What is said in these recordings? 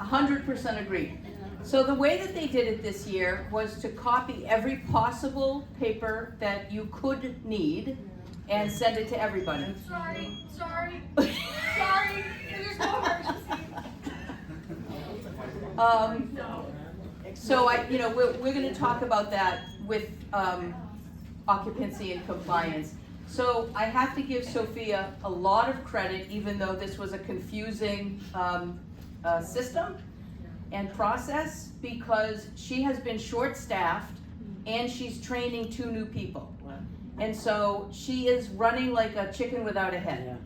100% agreed. So the way that they did it this year was to copy every possible paper that you could need and send it to everybody. Sorry, there's no emergency. So we're gonna talk about that with, occupancy and compliance. So I have to give Sophia a lot of credit, even though this was a confusing, system and process, because she has been short-staffed and she's training 2 new people. And so she is running like a chicken without a head.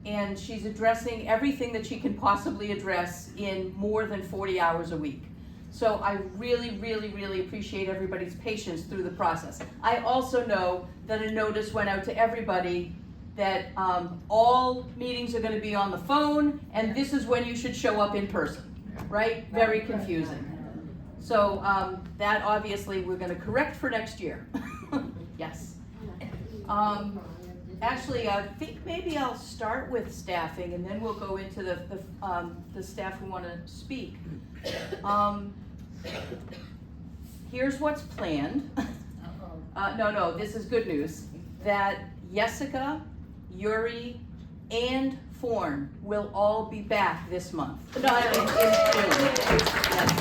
And she's addressing everything that she can possibly address in more than 40 hours a week. So I really, really, really appreciate everybody's patience through the process. I also know that a notice went out to everybody that all meetings are gonna be on the phone, and this is when you should show up in person, right? Very confusing. So that obviously we're gonna correct for next year. Yes. Actually, I think maybe I'll start with staffing, and then we'll go into the staff who want to speak. Here's what's planned. No, this is good news. That Jessica, Yuri, and Form will all be back this month. No, in June. Yes.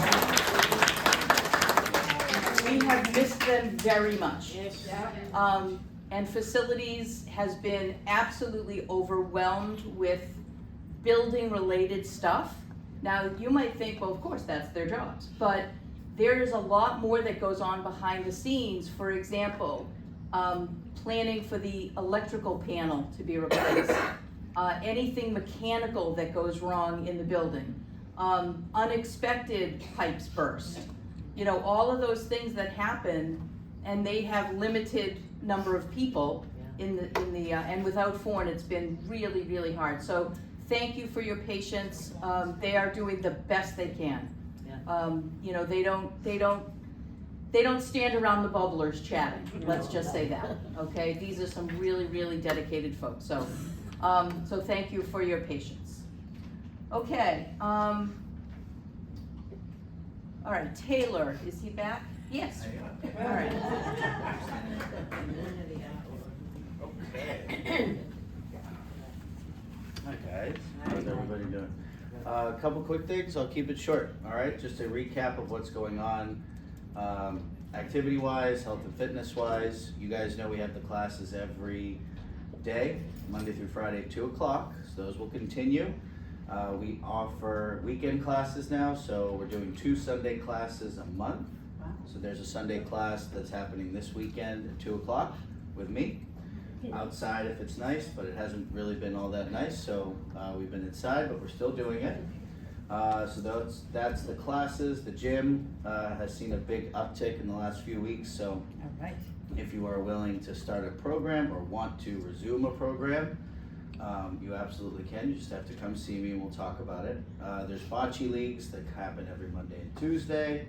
We have missed them very much. And facilities has been absolutely overwhelmed with building related stuff. Now you might think, well, of course that's their jobs, but there is a lot more that goes on behind the scenes. For example, planning for the electrical panel to be replaced, anything mechanical that goes wrong in the building, unexpected pipes burst, all of those things that happen, and they have limited number of people in the and without Forn, it's been really, really hard. So thank you for your patience. They are doing the best they can. They don't stand around the bubblers chatting. Let's just say that. Okay, these are some really, really dedicated folks. So, so thank you for your patience. Okay. All right, Taylor, is he back? Yes. All right. Hi guys, how's everybody doing? A couple quick things, I'll keep it short, all right? Just a recap of what's going on activity-wise, health and fitness-wise. You guys know we have the classes every day, Monday through Friday, 2 o'clock, so those will continue. We offer weekend classes now, so we're doing 2 Sunday classes a month. So there's a Sunday class that's happening this weekend at 2 o'clock with me. Outside if it's nice, but it hasn't really been all that nice, so we've been inside, but we're still doing it. So that's the classes. The gym has seen a big uptick in the last few weeks, so if you are willing to start a program or want to resume a program, you absolutely can. You just have to come see me and we'll talk about it. There's bocce leagues that happen every Monday and Tuesday.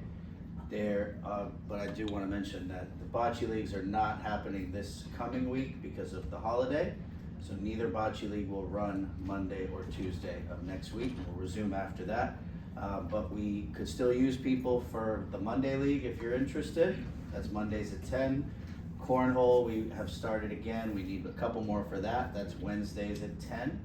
But I do want to mention that the bocce leagues are not happening this coming week because of the holiday. So neither bocce league will run Monday or Tuesday of next week. We'll resume after that. But we could still use people for the Monday league if you're interested. That's Mondays at 10. Cornhole, we have started again. We need a couple more for that. That's Wednesdays at 10.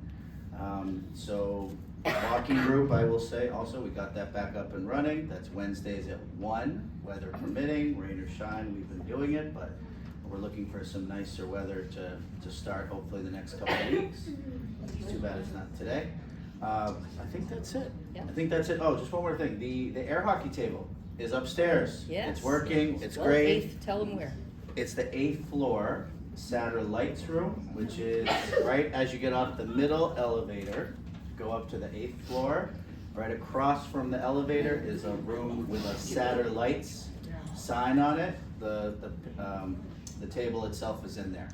So walking group, I will say also, we got that back up and running. That's Wednesdays at 1, weather permitting, rain or shine, we've been doing it, but we're looking for some nicer weather to start hopefully the next couple of weeks. It's too bad it's not today. I think that's it. Yeah. I think that's it. Oh, just one more thing. The air hockey table is upstairs. Yes. It's working, it's great. Tell them where. It's the 8th floor, Satter Lights Room, which is right as you get off the middle elevator. Go up to the 8th floor. Right across from the elevator is a room with a Satter Lights sign on it. The table itself is in there.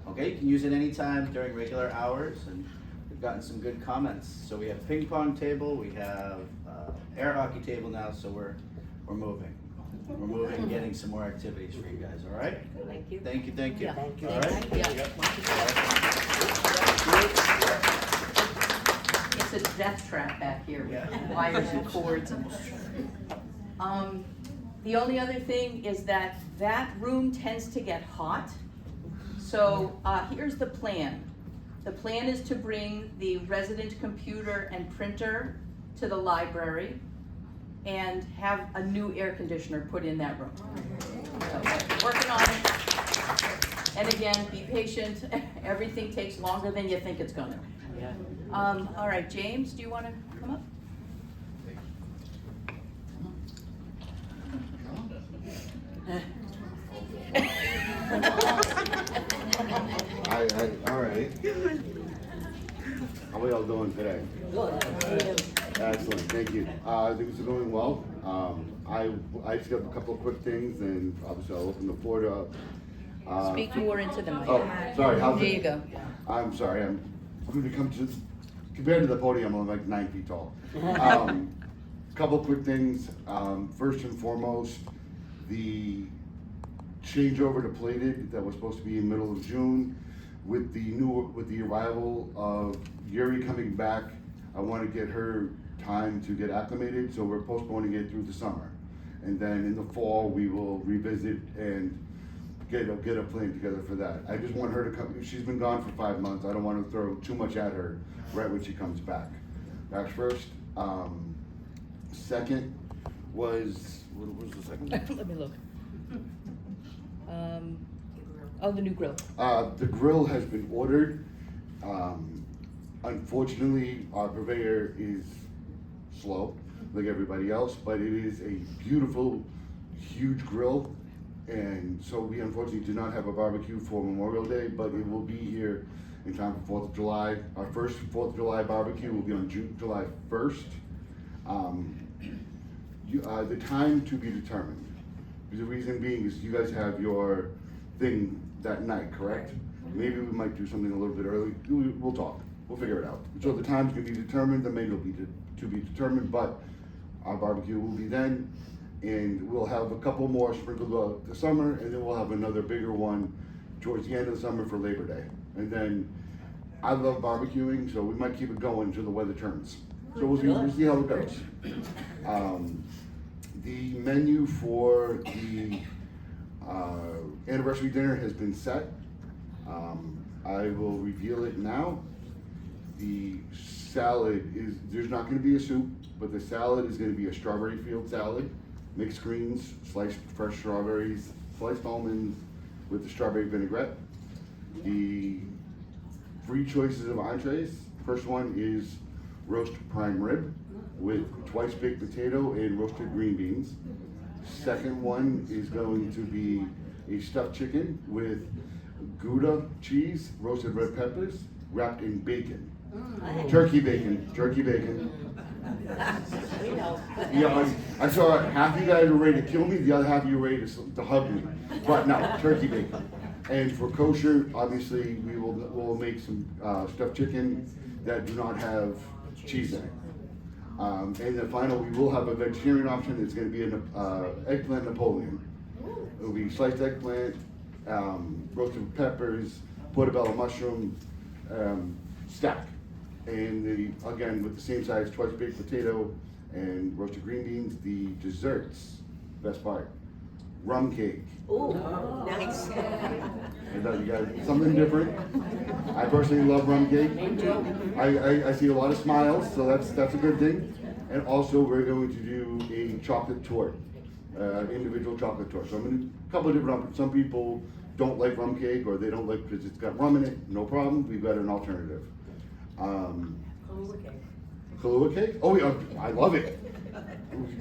Okay, you can use it anytime during regular hours, and we've gotten some good comments. So we have ping pong table, we have air hockey table now, so we're moving. We're moving and getting some more activities for you guys, all right? Thank you. Thank you, thank you. Yeah. Thank you. All right? Yeah. Yes, it's a death trap back here with wires and cords and. The only other thing is that room tends to get hot. So, here's the plan. The plan is to bring the resident computer and printer to the library and have a new air conditioner put in that room. So, working on it. And again, be patient. Everything takes longer than you think it's gonna. All right, James, do you wanna come up? All right. How are y'all doing today? Excellent, thank you. Things are going well. I just have a couple of quick things, and obviously I'll open the floor to. Speak more into the mic. Oh, sorry. How's There it? you go. I'm sorry. I'm going to come to compared to the podium. I'm like 9 feet tall. Couple of quick things. First and foremost, the changeover to plated that was supposed to be in the middle of June, with the arrival of Yuri coming back, I want to get her time to get acclimated, so we're postponing it through the summer. And then in the fall, we will revisit and get a plan together for that. I just want her to come. She's been gone for 5 months. I don't want to throw too much at her right when she comes back. That's first. Second was, what was the second one? Let me look. The new grill. The grill has been ordered. Unfortunately, our purveyor is slow, like everybody else, but it is a beautiful, huge grill. And so we unfortunately do not have a barbecue for Memorial Day, but it will be here in time for 4th of July. Our first 4th of July barbecue will be on July 1st. The time to be determined. The reason being is you guys have your thing that night, correct? Maybe we might do something a little bit early. We'll talk. We'll figure it out. So the time's gonna be determined, the menu will be to be determined, but our barbecue will be then, and we'll have a couple more sprinkled throughout the summer, and then we'll have another bigger one towards the end of the summer for Labor Day. And then, I love barbecuing, so we might keep it going until the weather turns. So we'll see how it goes. The menu for the anniversary dinner has been set. I will reveal it now. The salad is, there's not gonna be a soup, but the salad is gonna be a strawberry field salad, mixed greens, sliced fresh strawberries, sliced almonds with the strawberry vinaigrette. The 3 choices of entrees. First one is roast prime rib with twice baked potato and roasted green beans. Second one is going to be a stuffed chicken with Gouda cheese, roasted red peppers, wrapped in bacon. Turkey bacon. Yeah, I saw half you guys were ready to kill me, the other half you were ready to hug me. But no, turkey bacon. And for kosher, obviously, we'll make some stuffed chicken that do not have cheese in it. And then finally, we will have a vegetarian option. It's going to be an eggplant Napoleon. It will be sliced eggplant, roasted peppers, portobello mushroom, stack. And again, with the same size, twice baked potato and roasted green beans. The desserts, best part, rum cake. Ooh, nice. You got something different. I personally love rum cake. I see a lot of smiles, so that's a good thing. And also, we're going to do a chocolate torte, individual chocolate torte. So I'm going to a couple of different options. Some people don't like rum cake, or they don't like because it's got rum in it. No problem. We've got an alternative. Kahlua cake. Oh yeah, I love it.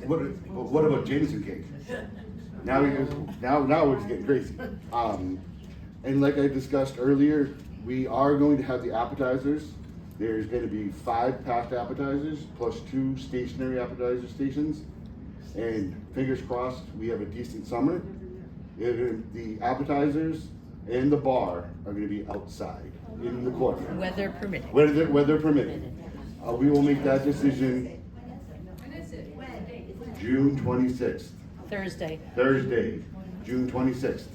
What about Jameson cake? Now it's getting crazy. And like I discussed earlier, we are going to have the appetizers. There's going to be 5 packed appetizers plus 2 stationary appetizer stations. And fingers crossed, we have a decent summer. The appetizers and the bar are going to be outside in the courtyard. Weather permitting. Weather permitting. We will make that decision June 26th. Thursday. Thursday, June 26th.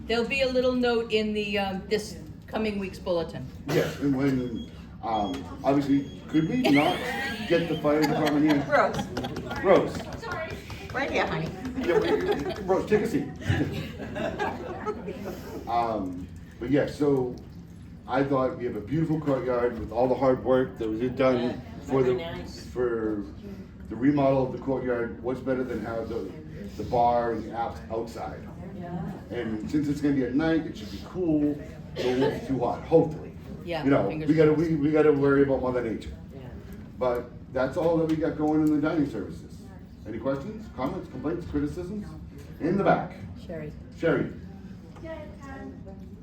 There'll be a little note in the, this coming week's bulletin. Yes, and when, obviously, could we not get the fire department here? Rose, Rose, right here, honey. yeah, Rose, take a seat. But yeah, so I thought we have a beautiful courtyard with all the hard work that was done for Very nice. for the remodel of the courtyard. What's better than have the bar and the apps outside? And since it's gonna be at night, it should be cool, so it won't be too hot, hopefully. Yeah, You know, fingers we gotta worry about Mother Nature. Yeah. But that's all that we got going in the dining services. Any questions, comments, complaints, criticisms? In the back. Sherry. Sherry, Dad,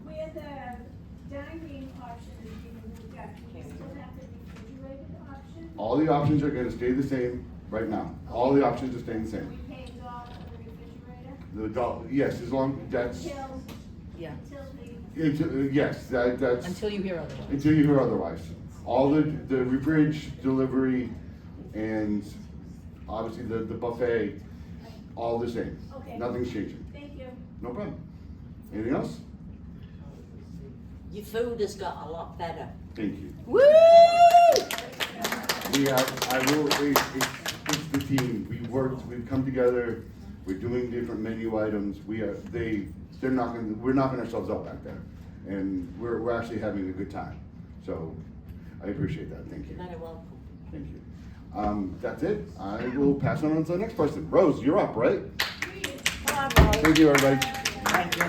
where the dining option is being moved up, do you still have the refrigerated option? all the options are gonna stay the same right now. All the options are staying the We same. pay $1 for the refrigerator Yes, as long, that's, until, Yeah, until the, yes, that's, until you hear otherwise. until you hear otherwise. All the refrigeration, delivery, and obviously the buffet, all the same. Okay. Nothing's changing. thank you. No problem. Anything else? Your food has got a lot better. Thank you. Woo! We have, I will, it's the team, we've come together, we're doing different menu items, we're knocking ourselves out back there. And we're actually having a good time, so I appreciate that, thank you, You're very welcome. thank you. That's it, I will pass on to the next person. Rose, you're up, right? Come on, Rose. Thank you, everybody. Thank you.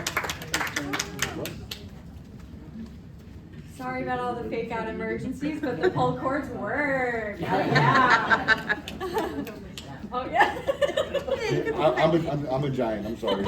Sorry about all the fake out emergencies, but the pull cords work. Oh, yeah. Oh, yeah. I'm a giant, I'm sorry.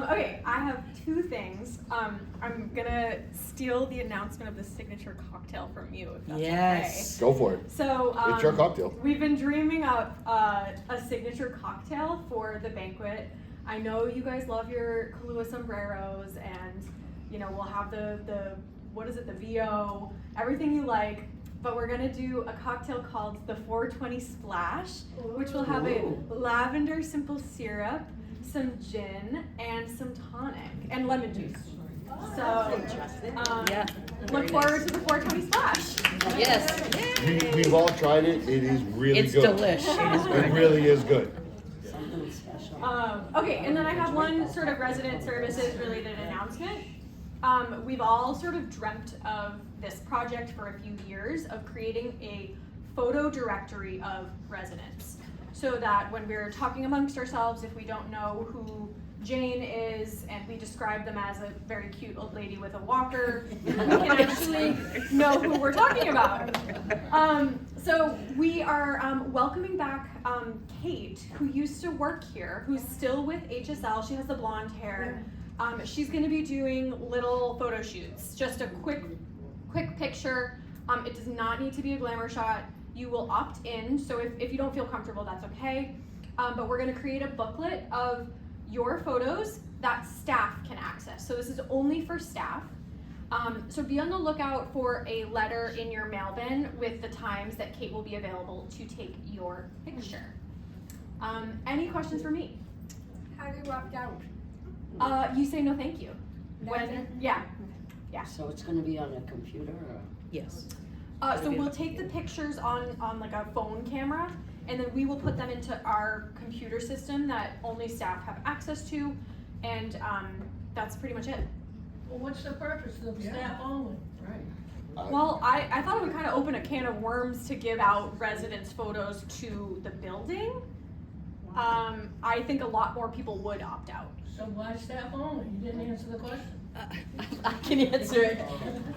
Okay, I have two things. I'm gonna steal the announcement of the signature cocktail from you, if that's Yes. Go for it. okay. So, It's your cocktail. We've been dreaming up a signature cocktail for the banquet. I know you guys love your Kahlua sombreros, and you know we'll have the what is it, the VO, everything you like. But we're gonna do a cocktail called the 420 Splash, which will have a lavender simple syrup, some gin, and some tonic, and lemon juice. So, Yeah. look forward to the 420 Splash. Yes. We've all tried it, it is really It's good. delish. It is It really is good. Something special. Okay, and then I have one sort of resident services related announcement. We've all sort of dreamt of this project for a few years of creating a photo directory of residents. So that when we're talking amongst ourselves, if we don't know who Jane is and we describe them as a very cute old lady with a walker, we can actually know who we're talking about. So we are welcoming back Kate, who used to work here, who's still with HSL. She has the blonde hair. She's going to be doing little photo shoots, just a quick picture. It does not need to be a glamour shot. You will opt in, so if you don't feel comfortable, that's okay. But we're going to create a booklet of your photos that staff can access. So this is only for staff. So be on the lookout for a letter in your mail bin with the times that Kate will be available to take your picture. Any questions for me? How do you opt out? You say no thank you. That's it? Yeah. So it's gonna be on a computer or? Yes. So we'll take the pictures on like a phone camera, and then we will put them into our computer system that only staff have access to, and that's pretty much it. Well, what's the purpose of staff only? Well, I thought it would kind of open a can of worms to give out residents' photos to the building. I think a lot more people would opt out. So why staff only? You didn't answer the question. I can answer it.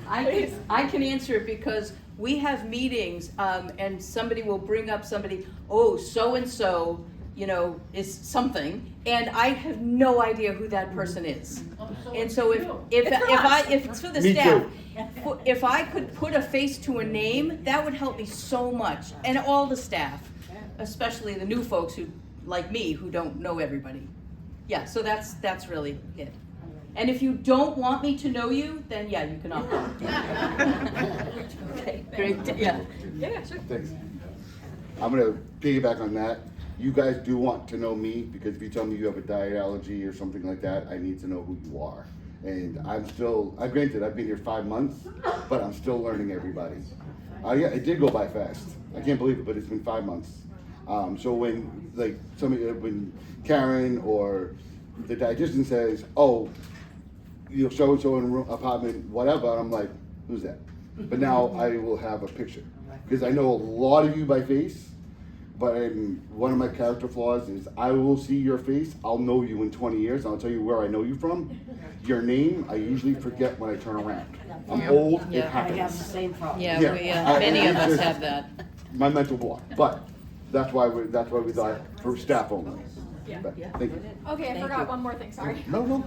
I can answer it because we have meetings, and somebody will bring up somebody, oh, so-and-so, you know, is something, and I have no idea who that person is. Oh, so And it's so you. if it's for the Me staff, too. if I could put a face to a name, that would help me so much, and all the staff, especially the new folks who, like me, who don't know everybody. Yeah, so that's really it. And if you don't want me to know you, then yeah, you can opt out. Okay, great, yeah. Yeah, sure. Thanks. I'm gonna piggyback on that. You guys do want to know me, because if you tell me you have a diet allergy or something like that, I need to know who you are. And granted, I've been here 5 months, but I'm still learning everybody. Yeah, it did go by fast. I can't believe it, but it's been 5 months. So when like when Karen or the dietitian says, "Oh, you know, so and so in a room, apartment, whatever," I'm like, "Who's that?" But now I will have a picture because I know a lot of you by face. But one of my character flaws is I will see your face. I'll know you in 20 years. I'll tell you where I know you from. Your name, I usually forget when I turn around. I'm old. It Yeah. I have the happens. same problem. Yeah, Yeah, many of it's us just- have that. My mental block. But that's why we thought for staff only. Yeah. But, thank you. Okay, I Thank forgot you. one more thing, sorry. No.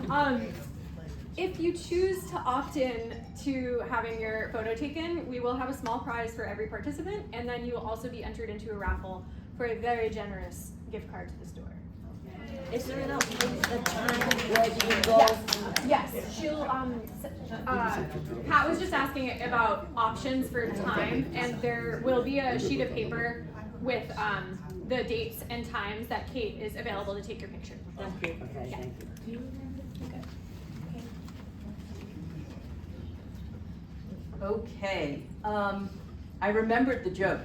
If you choose to opt in to having your photo taken, we will have a small prize for every participant, and then you will also be entered into a raffle for a very generous gift card to the store. Is there enough a time where you can go? Yes, she'll, Pat was just asking about options for time, and there will be a sheet of paper with, the dates and times that Kate is available to take your picture. Thank you. Okay, thank you. Okay, I remembered the joke.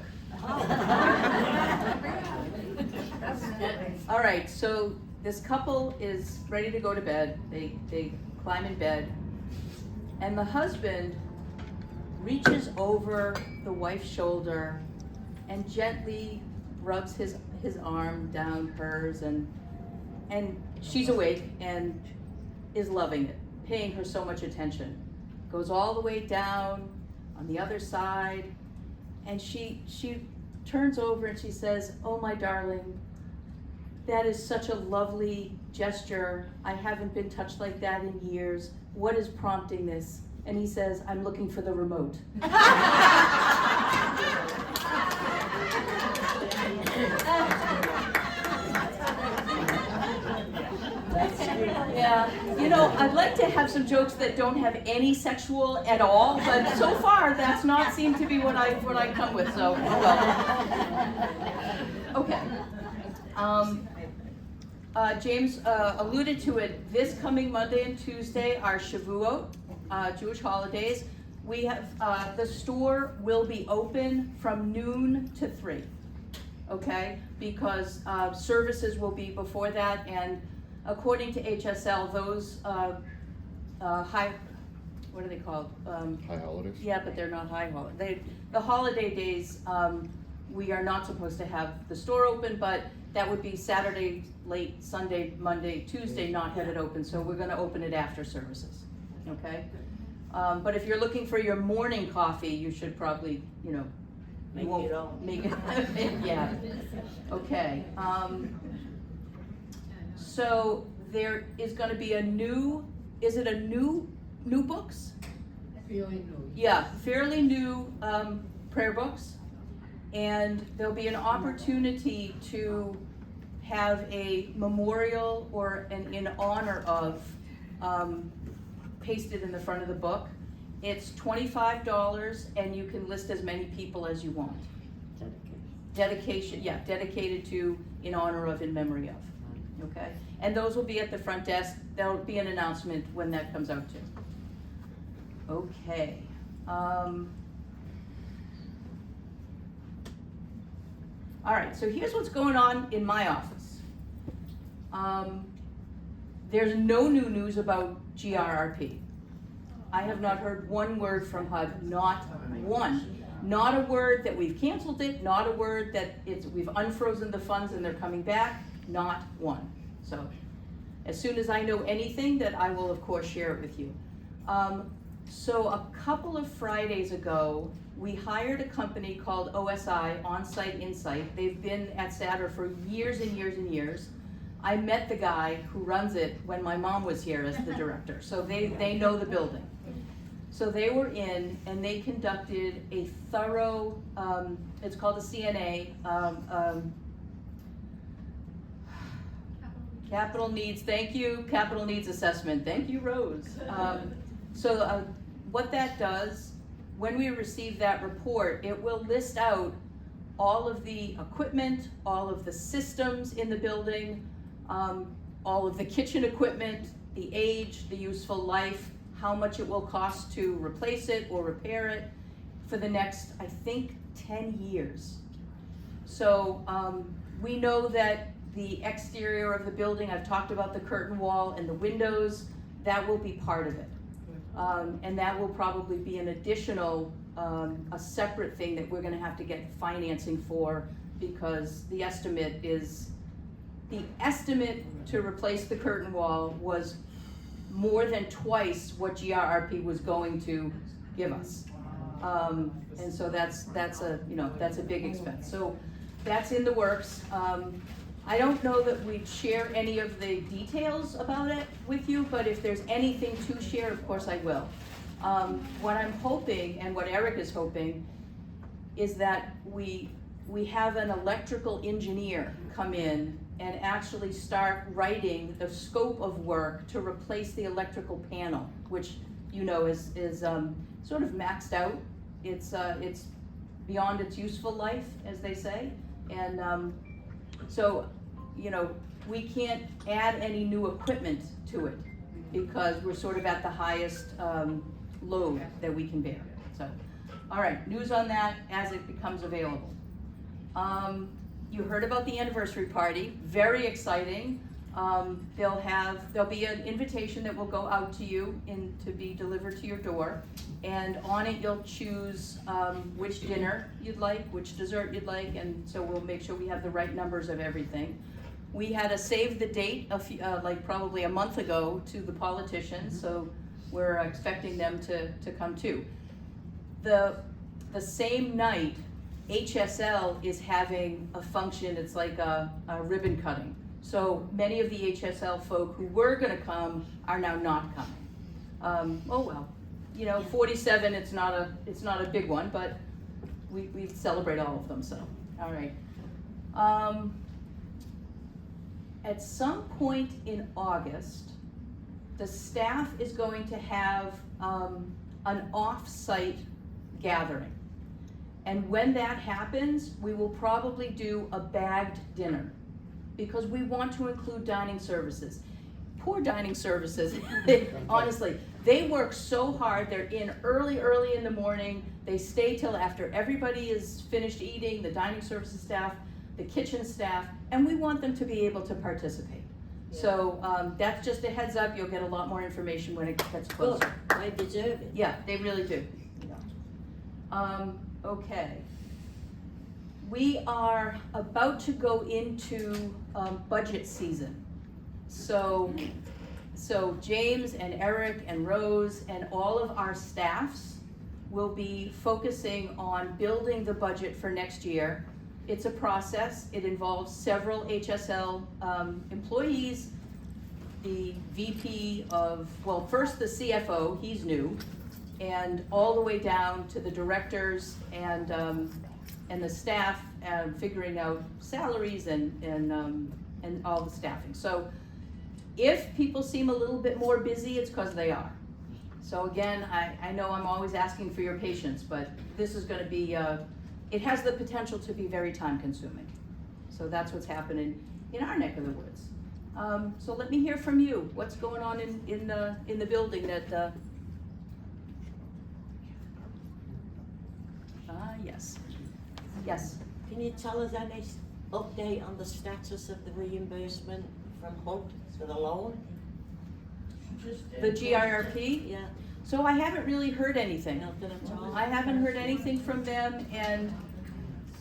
All right, so this couple is ready to go to bed. They climb in bed, and the husband reaches over the wife's shoulder and gently rubs his arm down hers, and she's awake and is loving it, paying her so much attention. Goes all the way down on the other side, and she turns over and she says, "Oh, my darling, that is such a lovely gesture. I haven't been touched like that in years. What is prompting this?" And he says, "I'm looking for the remote." Yeah, you know, I'd like to have some jokes that don't have any sexual at all, but so far that's not seemed to be what I come with. So, oh well. Okay. James alluded to it. This coming Monday and Tuesday are Shavuot, Jewish holidays. We have the store will be open from noon to 3. Okay, because services will be before that, and according to HSL, those high, what are they called? High holidays. Yeah, but they're not high holiday. The holiday days, we are not supposed to have the store open, but that would be Saturday, late Sunday, Monday, Tuesday, not have it open. So we're gonna open it after services, okay? But if you're looking for your morning coffee, you should probably, you know, Make won't it all. make it, yeah, okay. So there is gonna be a new, is it a new books? Feeling new. Yeah, fairly new prayer books. And there'll be an opportunity to have a memorial or an in honor of pasted in the front of the book. It's $25 and you can list as many people as you want. Dedication, yeah, dedicated to, in honor of, in memory of. Okay, and those will be at the front desk. There'll be an announcement when that comes out too. Okay. All right, so here's what's going on in my office. There's no new news about GRRP. I have not heard one word from HUD, not one. Not a word that we've canceled it, not a word that we've unfrozen the funds and they're coming back, not one. So as soon as I know anything, that I will of course share it with you. So a couple of Fridays ago, we hired a company called OSI, On-Site Insight. They've been at Satter for years and years and years. I met the guy who runs it when my mom was here as the director, so they know the building. So they were in and they conducted a thorough, it's called the CNA, Capital Needs, thank you, Capital Needs Assessment, thank you, Rose. So what that does, when we receive that report, it will list out all of the equipment, all of the systems in the building, all of the kitchen equipment, the age, the useful life, how much it will cost to replace it or repair it, for the next, I think, 10 years. So, we know that the exterior of the building, I've talked about the curtain wall and the windows, that will be part of it. And that will probably be an additional, a separate thing that we're gonna have to get financing for, because the estimate to replace the curtain wall was more than twice what GRRP was going to give us. And so that's a big expense. So that's in the works. I don't know that we'd share any of the details about it with you, but if there's anything to share, of course I will. What I'm hoping, and what Eric is hoping, is that we have an electrical engineer come in and actually start writing the scope of work to replace the electrical panel, which is sort of maxed out. It's beyond its useful life, as they say, and so we can't add any new equipment to it because we're sort of at the highest load that we can bear. So, all right, news on that as it becomes available. You heard about the anniversary party, very exciting. There'll be an invitation that will go out to you to be delivered to your door. And on it, you'll choose which dinner you'd like, which dessert you'd like, and so we'll make sure we have the right numbers of everything. We had a save the date probably a month ago to the politicians, so we're expecting them to come too. The same night, HSL is having a function. It's like a ribbon cutting. So many of the HSL folk who were gonna come are now not coming. Oh well, 47, it's not a big one, but we celebrate all of them, so, all right. At some point in August, the staff is going to have an off-site gathering. And when that happens, we will probably do a bagged dinner, because we want to include dining services. Poor dining services, honestly, they work so hard. They're in early in the morning. They stay till after everybody is finished eating, the dining services staff, the kitchen staff, and we want them to be able to participate. Yeah. So that's just a heads up. You'll get a lot more information when it gets closer. Good, they deserve it. Yeah, they really do. Okay. We are about to go into budget season. So James and Eric and Rose and all of our staffs will be focusing on building the budget for next year. It's a process. It involves several HSL employees, the VP first the CFO, he's new, and all the way down to the directors and the staff, figuring out salaries and all the staffing. So if people seem a little bit more busy, it's because they are. So again, I know I'm always asking for your patience, but this is gonna be, it has the potential to be very time consuming. So that's what's happening in our neck of the woods. So let me hear from you. What's going on in the building that, yes. Yes. Can you tell us any update on the status of the reimbursement from HUD for the loan? The GRRP? Yeah, So I haven't really heard anything. nothing at all? I haven't heard anything from them, and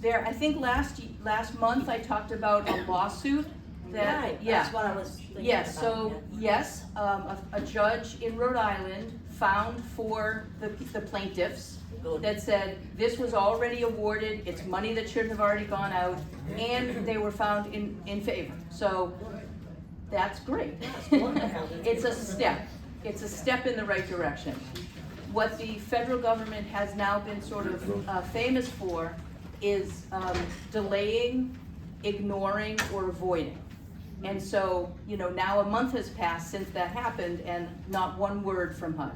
I think last month I talked about a lawsuit that, Right, yeah. that's what I was thinking Yes, about, so, yeah. yes, a judge in Rhode Island found for the plaintiffs Good. that said this was already awarded, it's money that shouldn't have already gone out, and they were found in favor. So that's great. That's wonderful. It's a step in the right direction. What the federal government has now been sort of famous for is delaying, ignoring, or avoiding. And so, now a month has passed since that happened and not one word from HUD.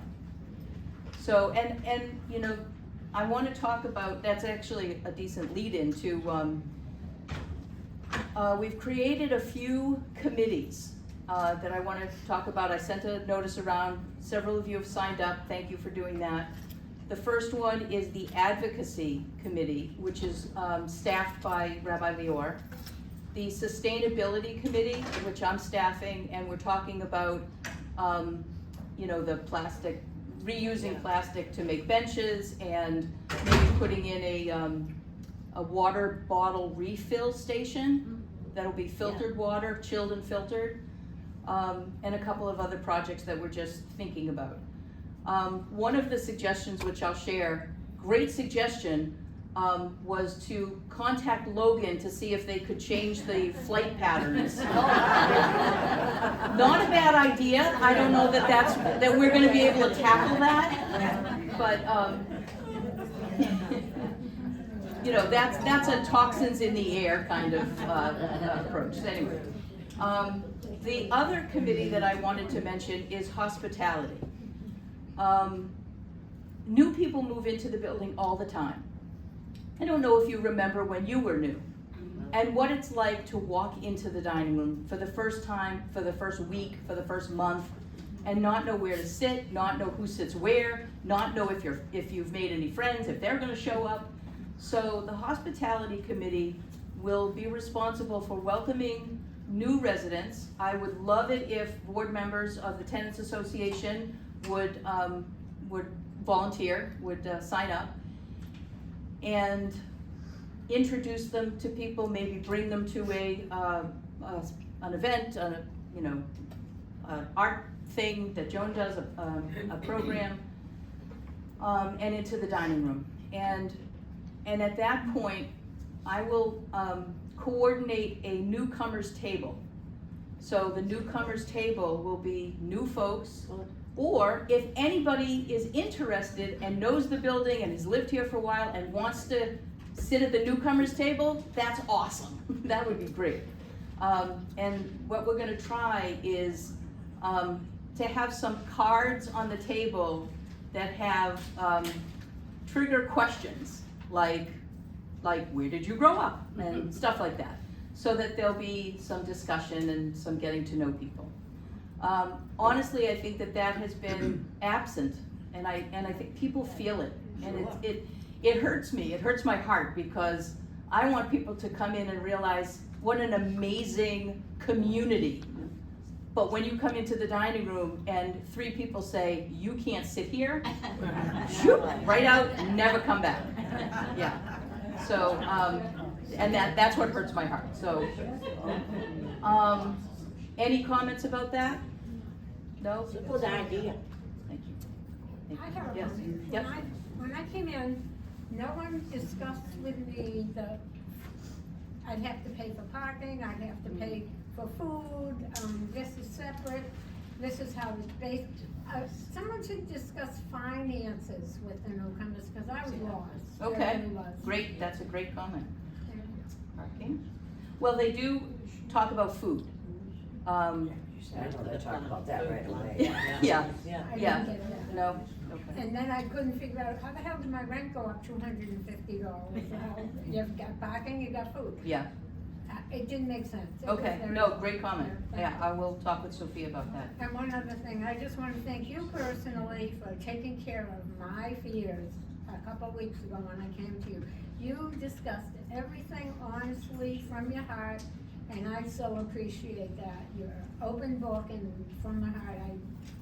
So, and I want to talk about, that's actually a decent lead-in to, we've created a few committees that I want to talk about. I sent a notice around. Several of you have signed up. Thank you for doing that. The first one is the Advocacy Committee, which is staffed by Rabbi Lior. The Sustainability Committee, which I'm staffing, and we're talking about, the plastic, reusing plastic to make benches, and maybe putting in a water bottle refill station that'll be filtered water, chilled and filtered, and a couple of other projects that we're just thinking about. One of the suggestions, which I'll share, great suggestion, was to contact Logan to see if they could change the flight patterns. Not a bad idea. I don't know that we're gonna be able to tackle that, but, that's a toxins in the air kind of, approach. So anyway, the other committee that I wanted to mention is hospitality. New people move into the building all the time. I don't know if you remember when you were new and what it's like to walk into the dining room for the first time, for the first week, for the first month, and not know where to sit, not know who sits where, not know if you've made any friends, if they're gonna show up. So the hospitality committee will be responsible for welcoming new residents. I would love it if board members of the Tenants Association would volunteer, would sign up and introduce them to people, maybe bring them to an event, an art thing that Joan does, a program, and into the dining room. And at that point, I will coordinate a newcomers table. So the newcomers table will be new folks, or if anybody is interested and knows the building and has lived here for a while and wants to sit at the newcomers table, that's awesome. That would be great. And what we're gonna try is to have some cards on the table that have trigger questions, like where did you grow up, and stuff like that, so that there'll be some discussion and some getting to know people. Honestly, I think that has been absent, and I think people feel it, and it hurts me. It hurts my heart, because I want people to come in and realize what an amazing community. But when you come into the dining room and 3 people say, you can't sit here, shoot, right out, never come back. Yeah. So, and that's what hurts my heart. So, any comments about that? No? It's a good idea. Thank you. Thank I you. have a Yes. question. Yep. When I came in, no one discussed with me I'd have to pay for parking, I'd have to pay for food, this is separate, this is how it's based. Someone should discuss finances with the newcomers, because I was lost. I Okay, really was. great, that's a great comment. Yeah. Parking. Well, they do talk about food. I know they'll talk about that right away. Yeah, I yeah, didn't get that. no, okay. And then I couldn't figure out, how the hell did my rent go up $250? You've got parking, you got food. Yeah, It didn't make sense. It was okay, very- no, great comment. Yeah, Yeah, I will talk with Sophia about that. And one other thing, I just want to thank you personally for taking care of my fears a couple of weeks ago when I came to you. You discussed everything honestly from your heart, and I so appreciate that. You're an open book, and from my heart, I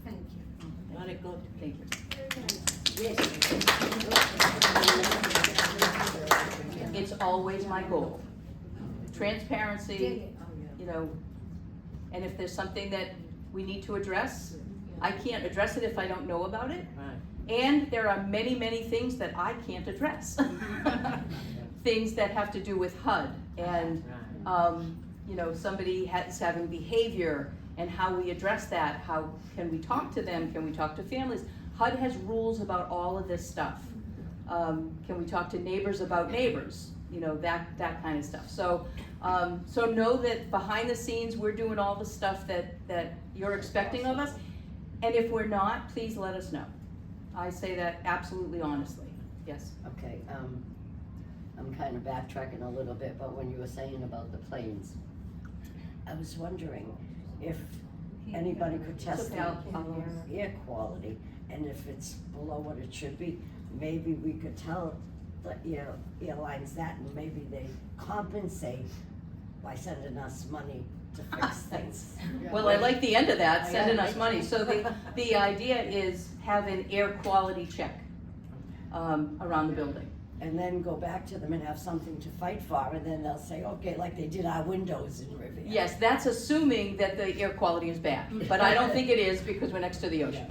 thank you. Very good. Thank you. Yes. It's always my goal. Dig Transparency, it. And if there's something that we need to address, I can't address it if I don't know about it. Right. And there are many, many things that I can't address. Things that have to do with HUD and, somebody having behavior and how we address that. How can we talk to them? Can we talk to families? HUD has rules about all of this stuff. Can we talk to neighbors about neighbors? That kind of stuff. So know that behind the scenes, we're doing all the stuff that you're expecting of us. And if we're not, please let us know. I say that absolutely honestly. Yes. Okay, I'm kind of backtracking a little bit, but when you were saying about the planes, I was wondering if anybody could test okay, the I'll- air quality, and if it's below what it should be, maybe we could tell the airlines that, and maybe they compensate by sending us money to fix things. Well, I like the end of that, Yeah, sending us me money. too. So the idea is have an air quality check around the building. And then go back to them and have something to fight for, and then they'll say, okay, like they did our windows in Riviera. Yes, that's assuming that the air quality is bad, but I don't think it is because we're next to the ocean.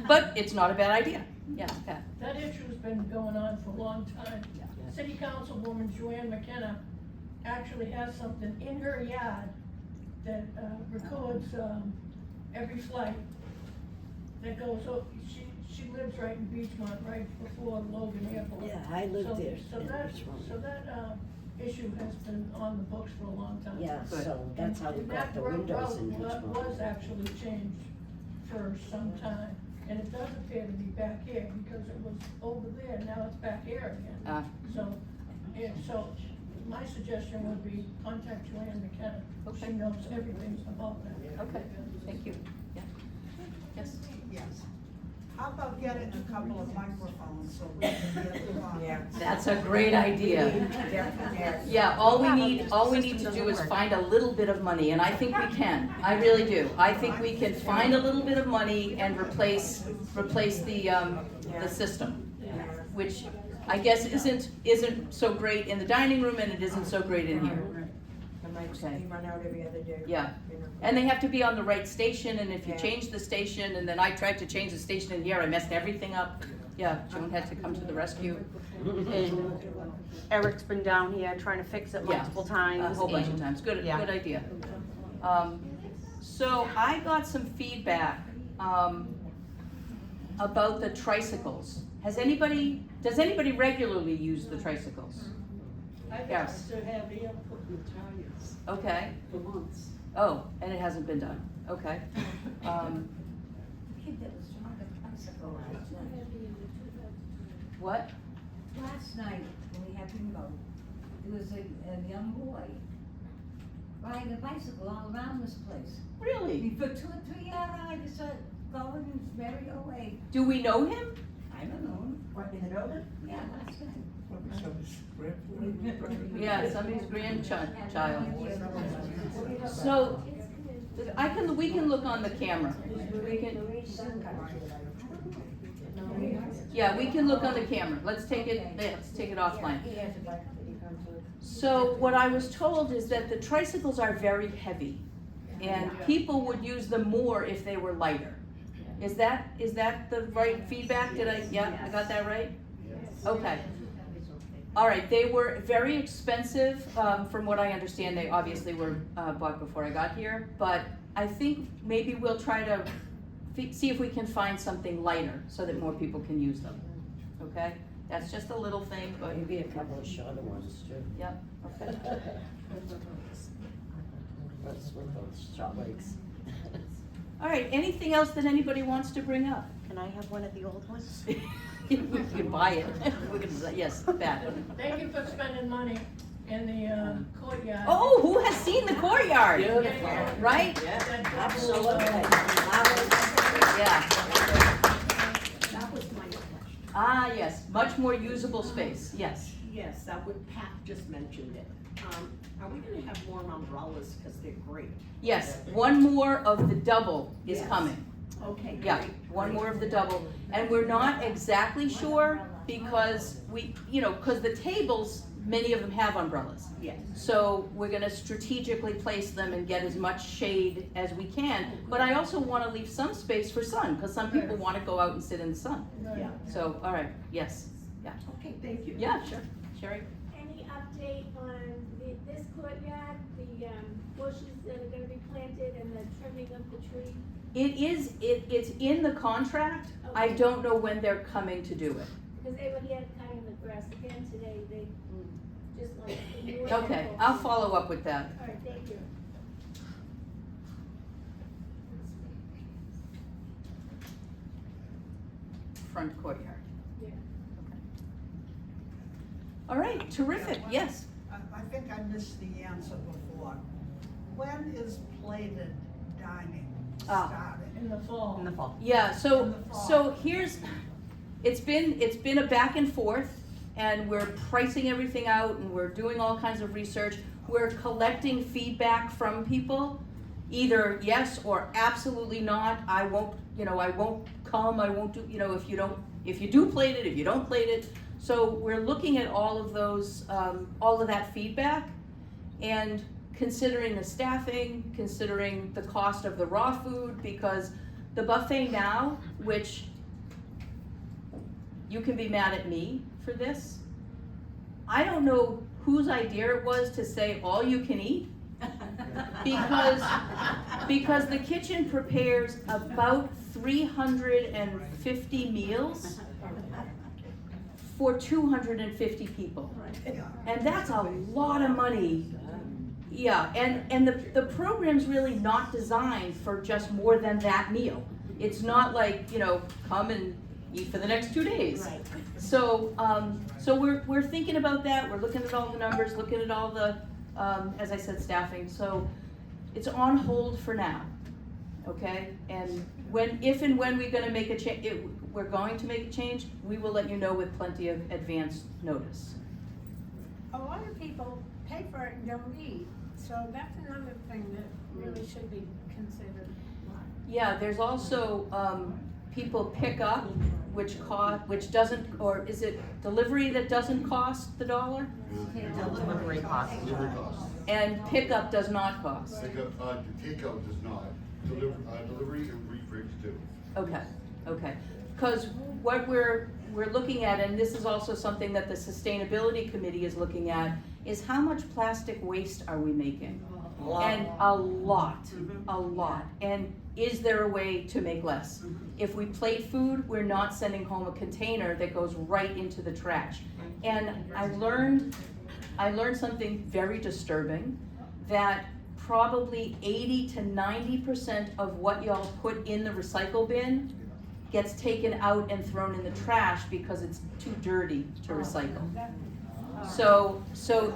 But it's not a bad idea. Yes, Pat. That issue's been going on for a long time. City Councilwoman Joanne McKenna actually has something in her yard that records every flight that goes over. She lives right in Beachmont, right before Logan Airport. Yeah, I lived there So in that, Richmond. so that issue has been on the books for a long time. Yeah, Good. so that's how we And got the that windows in road Richmond. was actually changed for some time, and it does appear to be back here, because it was over there, now it's back here Ah. again. So my suggestion would be contact Joanne McKenna. Okay. She knows everything about that. Okay, thank you. Yeah. Yes. Yes. How about getting a couple of microphones so we can hear the talk? That's a great idea. Yeah, all we need to do is find a little bit of money, and I think we can. I really do. I think we can find a little bit of money and replace the system, which I guess isn't so great in the dining room, and it isn't so great in here. Okay. They run out every other day. Yeah. And they have to be on the right station, and if you change the station, and then I tried to change the station in here, I messed everything up. Yeah, Joan had to come to the rescue. And Eric's been down here trying to fix it Yeah, multiple times. A whole bunch of and- times, good Yeah. idea. So I got some feedback, about the tricycles. Does anybody regularly use the tricycles? Yes. to have Ian put in tires Okay, for months. oh, and it hasn't been done, okay. What? Last night, when we had bingo, there was a young boy riding a bicycle all around this place. Really? For 2 or 3 hours, just going merry away. Do we know him? I don't know. What, in the building? Yeah, last night. Yeah, somebody's grandchild. So, we can look on the camera. We can, yeah, we can look on the camera. Let's take it offline. So what I was told is that the tricycles are very heavy, and people would use them more if they were lighter. Is that the right feedback? I got that right? Okay. All right, they were very expensive, from what I understand. They obviously were bought before I got here, but I think maybe we'll try to see if we can find something lighter so that more people can use them, okay? That's just a little thing, but, Maybe a couple of shorter ones too. yeah, okay. What's with those short legs? All right, anything else that anybody wants to bring up? Can I have one of the old ones? We can buy it. We can, yes, that. Thank you for spending money in the courtyard. Oh, who has seen the courtyard? Yeah. Right? Absolutely. Yeah. That was my question. Ah, yes, much more usable space, yes. Yes, that would, Pat just mentioned it. Are we gonna have more umbrellas, cause they're great? Yes, one more of the double is Yes. coming. Okay, Yeah, great. one more of the double. And we're not exactly sure because because the tables, many of them have umbrellas. Yes. So we're gonna strategically place them and get as much shade as we can. But I also wanna leave some space for sun, because some people wanna go out and sit in the sun. Yeah. So, all right, yes, yeah. Okay, thank you. Yeah, sure. Sherry? Any update on this courtyard, the bushes that are gonna be planted and the trimming of the tree? It's in the contract. I Okay. don't know when they're coming to do it. Because they were here cutting the grass again today, they just like. ignored Okay, it. I'll follow up with that. All right, thank you. Front courtyard. Yeah. All right, terrific, yes. I think I missed the answer before. When is plated dining Ah. started? In the fall. In the fall. Yeah, In so, the fall. so here's, it's been a back and forth, and we're pricing everything out, and we're doing all kinds of research. We're collecting feedback from people, either yes or absolutely not. I won't come, I won't do, if you do plate it, if you don't plate it. So we're looking at all of those, all of that feedback, and considering the staffing, considering the cost of the raw food, because the buffet now, which you can be mad at me for this, I don't know whose idea it was to say all you can eat, because the kitchen prepares about 350 meals for 250 people. And that's a lot of money. Yeah, and the program's really not designed for just more than that meal. It's not like, come and eat for the next 2 days. Right. So we're thinking about that. We're looking at all the numbers, looking at all the, as I said, staffing. So it's on hold for now, okay? And if and when we're gonna make a change, we're going to make a change, we will let you know with plenty of advance notice. A lot of people pay for it and don't eat, so that's another thing that really should be considered. Yeah, there's also, people pick up, which doesn't, or is it delivery that doesn't cost the $1? Delivery cost. Delivery costs. And pickup does not cost. Pickup, the takeout does not. Delivery and refridge do. Okay. Because what we're looking at, and this is also something that the Sustainability Committee is looking at, is how much plastic waste are we making? And a lot. And is there a way to make less? If we plate food, we're not sending home a container that goes right into the trash. And I learned something very disturbing, that probably 80 to 90% of what y'all put in the recycle bin gets taken out and thrown in the trash because it's too dirty to recycle. So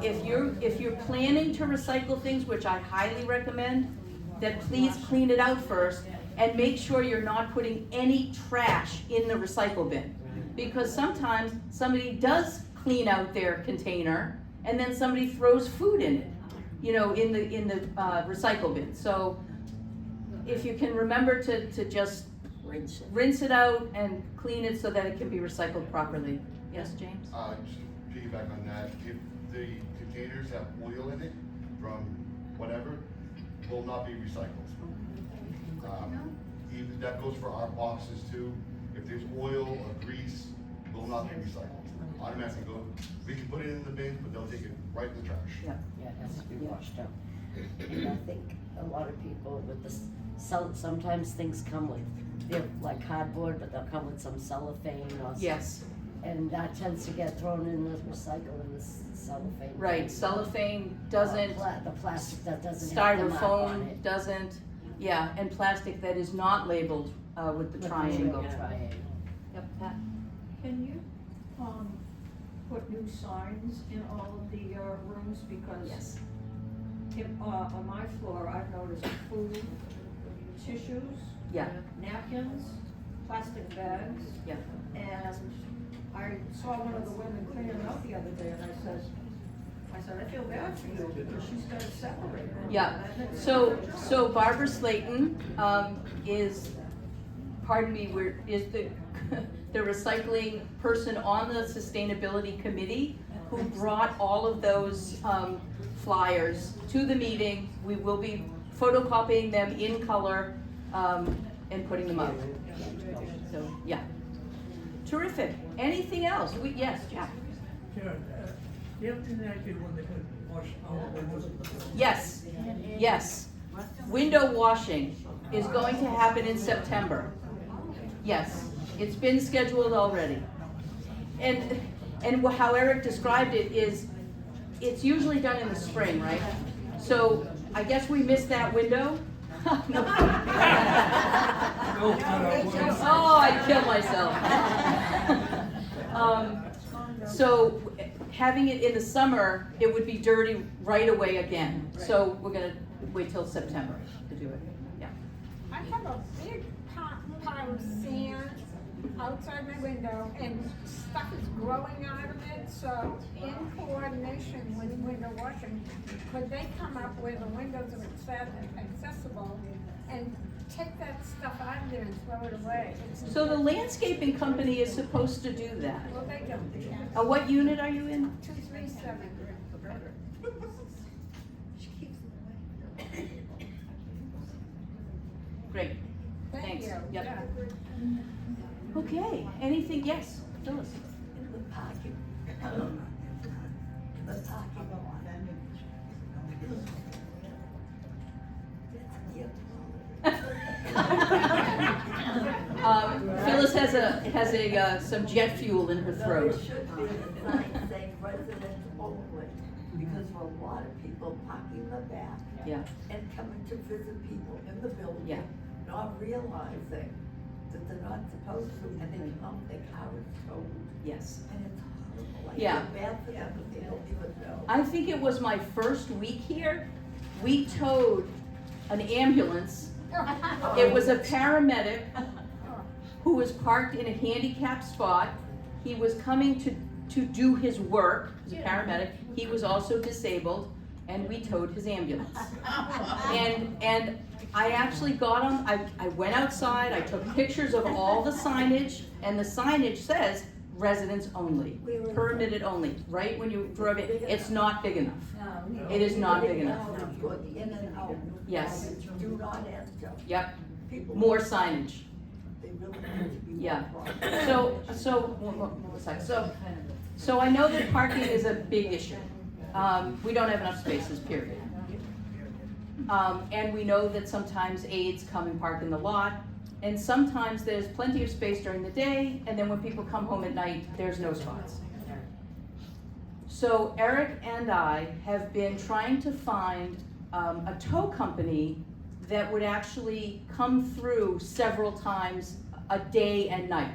if you're planning to recycle things, which I highly recommend, then please clean it out first and make sure you're not putting any trash in the recycle bin. Because sometimes somebody does clean out their container and then somebody throws food in it, in the recycle bin. So if you can remember to just rinse it out and clean it so that it can be recycled properly. Yes, James? Just piggyback on that, if the containers have oil in it from whatever, will not be recycled. Even that goes for our boxes too. If there's oil or grease, will not be recycled. Automatically go, we can put it in the bin, but they'll take it right in the trash. Yeah. Yeah, it has to be washed out. And I think a lot of people with this, sometimes things come with, they're like cardboard, but they'll come with some cellophane or something. Yes. And that tends to get thrown in the recycle in the cellophane. Right, cellophane doesn't, The plastic that doesn't have the mark on styrofoam it. doesn't, yeah, and plastic that is not labeled with the triangle. Triangle. Yep, Pat? Can you, put new signs in all of the, rooms, because Yes. if, on my floor, I've noticed food, tissues, Yeah, napkins, plastic bags. yeah. And I saw one of the women cleaning up the other day, and I said, I feel bad for you, because she's gotta separate it. Yeah, so Barbara Slayton, is, pardon me, is the, the recycling person on the Sustainability Committee, who brought all of those, flyers to the meeting. We will be photocopying them in color, and putting them up. So, yeah. Terrific. Anything else? Yes, Jack? Sharon, the other thing I did when they could wash all the windows. Yes. Window washing is going to happen in September. Yes, it's been scheduled already. And how Eric described it is, it's usually done in the spring, right? So I guess we missed that window. Oh, I'd kill myself. So having it in the summer, it would be dirty right away again. So we're gonna wait till September to do it, yeah. I have a big pile of sand outside my window and stuff is growing out of it, so in coordination with window washing, could they come up where the windows are accessible and take that stuff out of there and throw it away? So the landscaping company is supposed to do that. Well, they don't, they can't. What unit are you in? 237. Great, Thank thanks. you. Yep. Yeah. Okay, anything, yes, Phyllis? The parking. The parking Phyllis has some jet fuel in her throat. There should be a sign saying resident only, because for a lot of people parking the back Yeah, and coming to visit people in the building, Yeah. not realizing that they're not supposed to, and they come, their car is towed, yes. and it's horrible. I Yeah. feel bad for them, but they don't even know. I think it was my first week here, we towed an ambulance. It was a paramedic who was parked in a handicapped spot. He was coming to do his work, as a paramedic. He was also disabled, and we towed his ambulance. And I actually got on, I went outside, I took pictures of all the signage, and the signage says residents only, permitted only, right when you drove it. It's not big enough. It is not big enough. Good in and out. Yes. Do not enter. Yep, People, more signage. they really need to be more Yeah. cautious. One sec. So I know that parking is a big issue. We don't have enough spaces, period. And we know that sometimes aides come and park in the lot, and sometimes there's plenty of space during the day, and then when people come home at night, there's no spots. So Eric and I have been trying to find a tow company that would actually come through several times a day and night.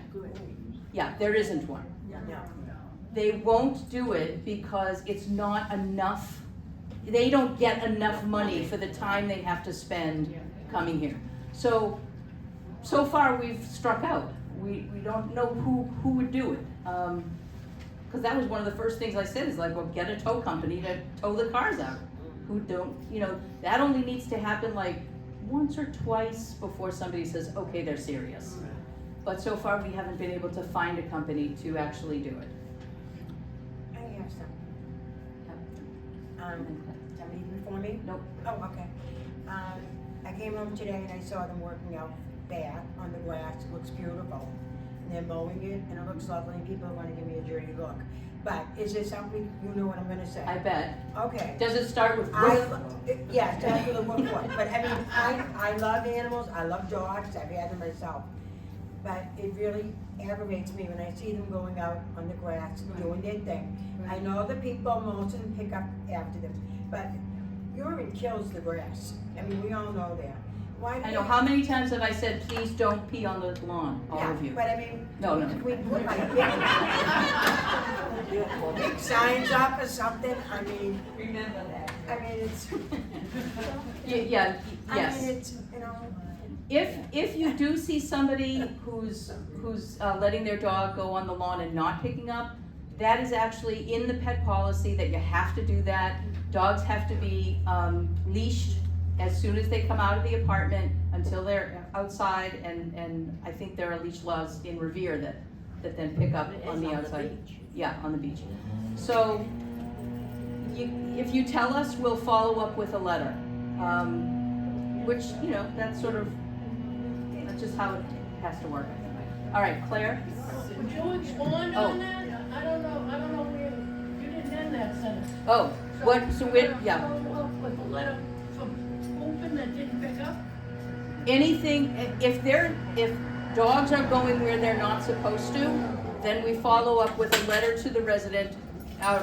Yeah, there isn't one. They won't do it because it's not enough, they don't get enough money for the time they have to spend coming here. So far we've struck out. We don't know who would do it. Cause that was one of the first things I said is like, well, get a tow company to tow the cars out. Who don't, that only needs to happen like once or twice before somebody says, okay, they're serious. But so far we haven't been able to find a company to actually do it. I have some. Somebody before me? Nope. Oh, okay. I came home today and I saw them working out back on the grass. It looks beautiful. And they're mowing it and it looks lovely and people want to give me a dirty look. But is there something, you know what I'm gonna say? I bet. Okay. Does it start with roof? Yeah, start with a roof one. But I mean, I love animals. I love dogs. I've had them myself. But it really aggravates me when I see them going out on the grass doing their thing. I know the people, most of them pick up after them, but urine kills the grass. I mean, we all know that. Why do I know, how many times have I said, please don't pee on the lawn, all of you? But I mean, No. we put like big signs up or something. I mean, remember that. I mean, it's. Yeah, yes. I mean, it's, If you do see somebody who's letting their dog go on the lawn and not picking up, that is actually in the pet policy that you have to do that. Dogs have to be leashed as soon as they come out of the apartment until they're outside, and I think there are leash laws in Revere that then pick up on the outside. Yeah, on the beach. So if you tell us, we'll follow up with a letter, which, that's sort of, that's just how it has to work. All right, Claire? Would you expand Oh. on that? I don't know where, you didn't end that sentence. Oh, yeah. With the letter from Open that didn't pick up? Anything, if dogs are going where they're not supposed to, then we follow up with a letter to the resident,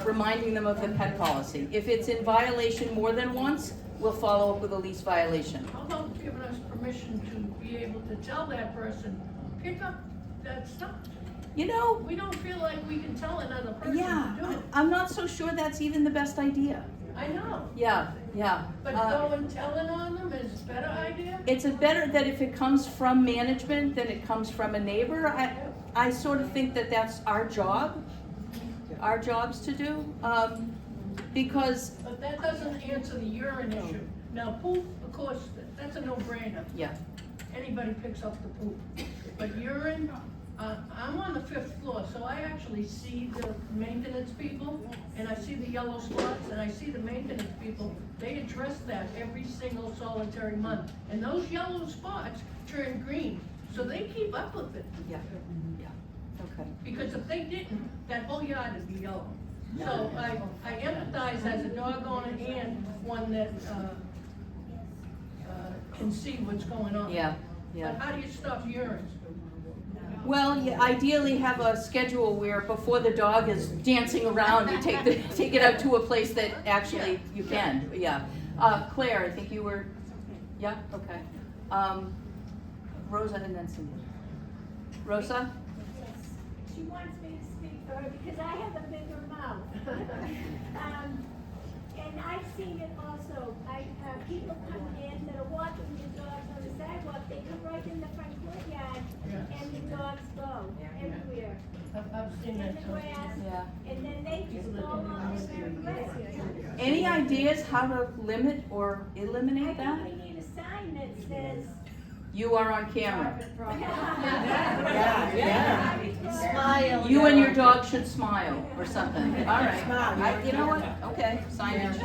reminding them of the pet policy. If it's in violation more than once, we'll follow up with a lease violation. How about giving us permission to be able to tell that person, pick up that stuff? We don't feel like we can tell another person to do Yeah, it. I'm not so sure that's even the best idea. I know. Yeah. But going telling on them is a better idea? It's better that if it comes from management than it comes from a neighbor. I sort of think that that's our jobs to do, because, But that doesn't answer the urine issue. Now, poop, of course, that's a no-brainer. yeah, Anybody picks up the poop. But urine, I'm on the 5th floor, so I actually see the maintenance people, and I see the yellow spots, and I see the maintenance people. They address that every single solitary month. And those yellow spots turn green, so they keep up with it. yeah, okay. Because if they didn't, that whole yard would be yellow. So I empathize as a dog owner and one that, can see what's going on. Yeah, yeah. But how do you stop urine? Well, you ideally have a schedule where before the dog is dancing around, you take it out to a place that actually you can, yeah. Claire, I think you were, yeah, okay. Rosa and then Cindy. Rosa? She wants me to speak for her because I have a bigger mouth. And I've seen it also. People come in that are walking their dogs on the sidewalk, they come right in the front courtyard, and the dogs go everywhere. I've seen In that the too. grass, Yeah. and then they just go along with their grass. Any ideas how to limit or eliminate I that? think we need a sign that says. You are on camera. Smile. You and your dog should smile or something. All right. You know what? Okay, signage.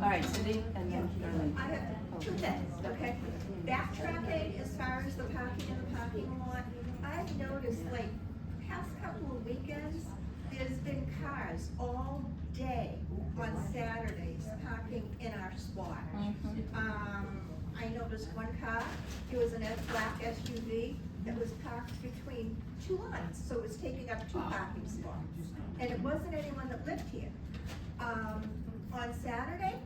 All right, Cindy, and then Darlene. I have two things, okay? Backtracking as far as the parking in the parking lot, I've noticed like past couple of weekends, there's been cars all day on Saturdays parking in our spot. I noticed one car, it was an black SUV that was parked between two lines, so it was taking up two parking spots. And it wasn't anyone that lived here. On Saturday,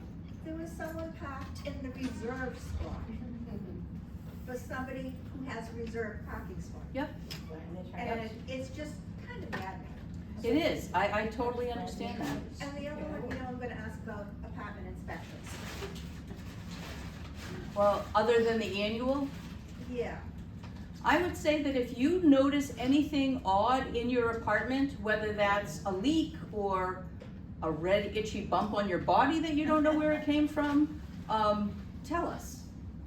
there was someone parked in the reserve spot for somebody who has a reserved parking spot. Yep. And it's just kind of bad. It is. I totally understand that. And the other one, I'm gonna ask about apartment inspections. Well, other than the annual, Yeah, I would say that if you notice anything odd in your apartment, whether that's a leak or a red itchy bump on your body that you don't know where it came from, tell us.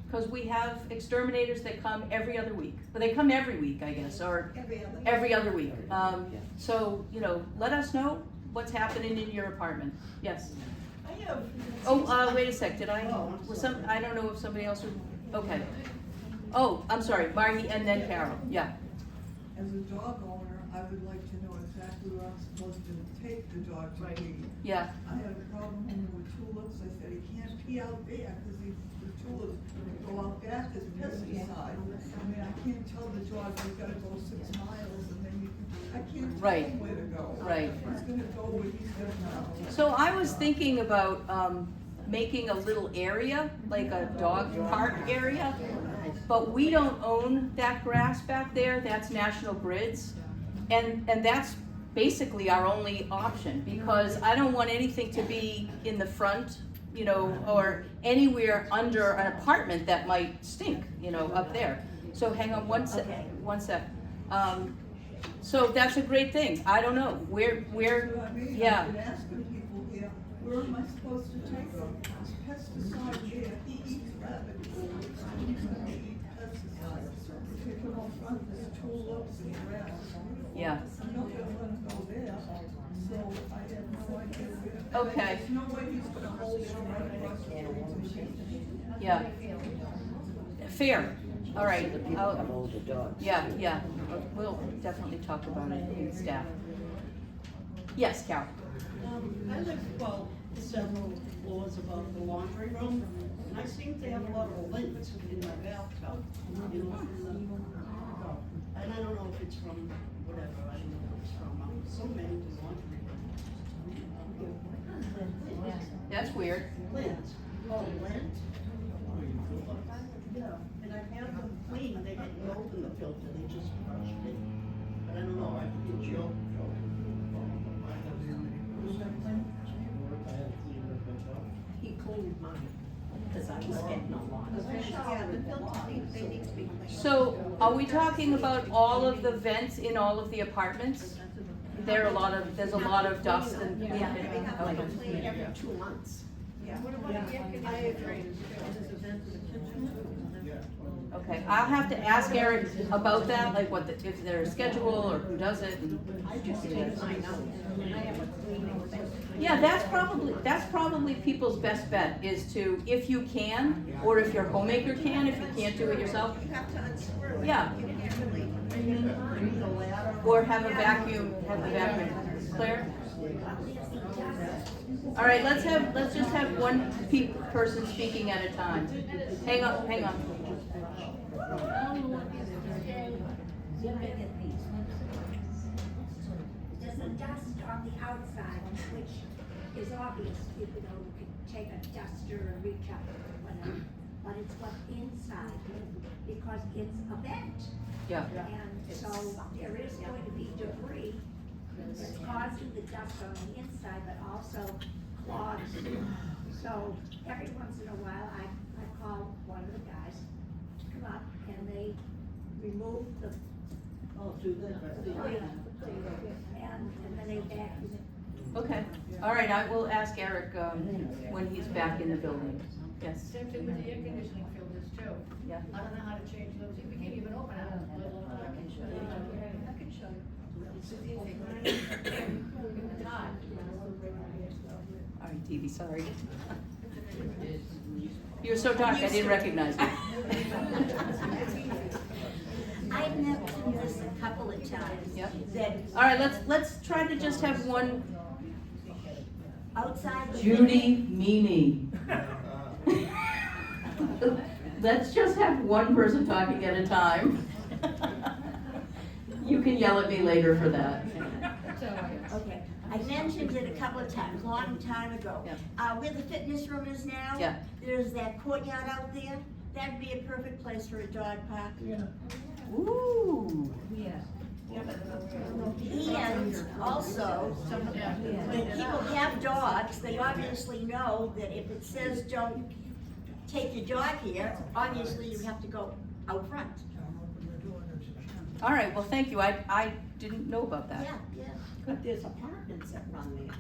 Because we have exterminators that come every other week. But they come every week, I guess, or every other week. So, let us know what's happening in your apartment. Yes? I have. Oh, wait a sec, did I, I don't know if somebody else would, okay. Oh, I'm sorry, Margie and then Carol, yeah. As a dog owner, I would like to know exactly where I'm supposed to take the dog to pee. Yeah. I had a problem with tulips, I said he can't pee out there, because the tulips go out back as pesticide. I mean, I can't tell the dog, he's gotta go 6 miles, and then I can't tell Right. him where to go. Right. He's gonna go where he's gonna go. So I was thinking about, making a little area, like a dog park area, but we don't own that grass back there, that's National Grid's. And that's basically our only option, because I don't want anything to be in the front, or anywhere under an apartment that might stink, up there. So hang on one sec. So that's a great thing. I don't know, where, yeah. I've been asking people here, where am I supposed to take him? There's pesticide there, he eats rabbit food, he's gonna eat pesticides. If you go front, there's tulips and grass. Yeah. I'm not gonna let him go there, so I have no idea where. Okay. There's no way he's gonna hold it right across the street. Yeah. Fair, all right. Hold the dogs. Yeah, we'll definitely talk about it in staff. Yes, Carol? I live, several floors above the laundry room, and I seem to have a lot of lint in my bathtub, from and I don't know if it's from whatever, I don't know what it's from, so many to laundry. That's weird. Lint. Oh, lint? Yeah, and I've had them clean, they didn't open the filter, they just flushed it. But I don't know, I think Joe. Cause I was getting a lot. Yeah, the filters they need to be cleaned. So, are we talking about all of the vents in all of the apartments? There's a lot of dust and. Yeah, they have to Okay. be cleaned every 2 months. Yeah. I agree. Okay, I'll have to ask Eric about that, like if there's a schedule or who does it and. I just take mine out. I have a cleaning thing. Yeah, that's probably people's best bet is to, if you can, or if your homemaker can, if you can't do it yourself. You have to unscrew it. Yeah. You can't really. Or have the vacuum. Claire? All right, let's just have one person speaking at a time. Hang on. There's a dust on the outside, which is obvious, you know, you could take a duster or reach up or whatever, but it's what's inside, because it's a vent. Yeah. And so there is going to be debris that's causing the dust on the inside, but also clogs. So every once in a while, I call one of the guys to come up and they remove the. Oh, do that. And then they vacuum it. Okay, all right, I will ask Eric, when he's back in the building. Yes, Same thing with the air conditioning filters too. yeah. I don't know how to change those, we can't even open it, let alone I can show you. I can show you. All right, Dee, sorry. You were so dark, I didn't recognize you. I've mentioned this a couple of times. Yep. That All right, let's try to just have one. outside the. Judy Meany. Let's just have one person talking at a time. You can yell at me later for that. Okay, I mentioned it a couple of times, a long time ago. Where the fitness room is now. Yeah. There's that courtyard out there, that'd be a perfect place for a dog park. Yeah. Ooh. Yeah. And also, when people have dogs, they obviously know that if it says don't take your dog here, obviously you have to go out front. All right, well, thank you. I didn't know about that. Yeah. But there's apartments that run there.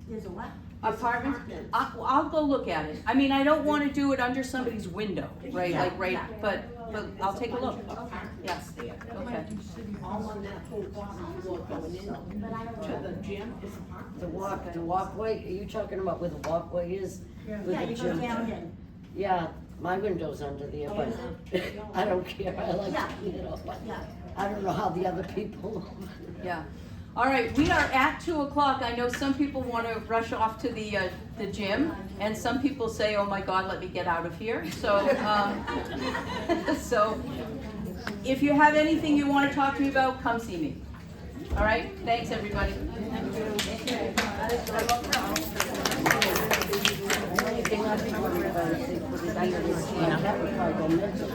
There's a what? Apartments? I'll go look at it. I mean, I don't want to do it under somebody's window, right? Yeah, Like, right, yeah. but I'll take a look. Yeah, There. okay. All on that whole bottom floor going in to the gym is apartments. The walkway, are you talking about where the walkway is? With Yeah, the you go gym? down in. Yeah, my window's under there, but I don't care, I like Yeah. to clean it up. Yeah. I don't know how the other people. Yeah. All right, we are at 2:00. I know some people want to rush off to the gym, and some people say, "Oh my God, let me get out of here." So, so if you have anything you want to talk to me about, come see me. All right. Thanks, everybody. The only thing I'd be worried about is they put it under the skin. That would probably go mental.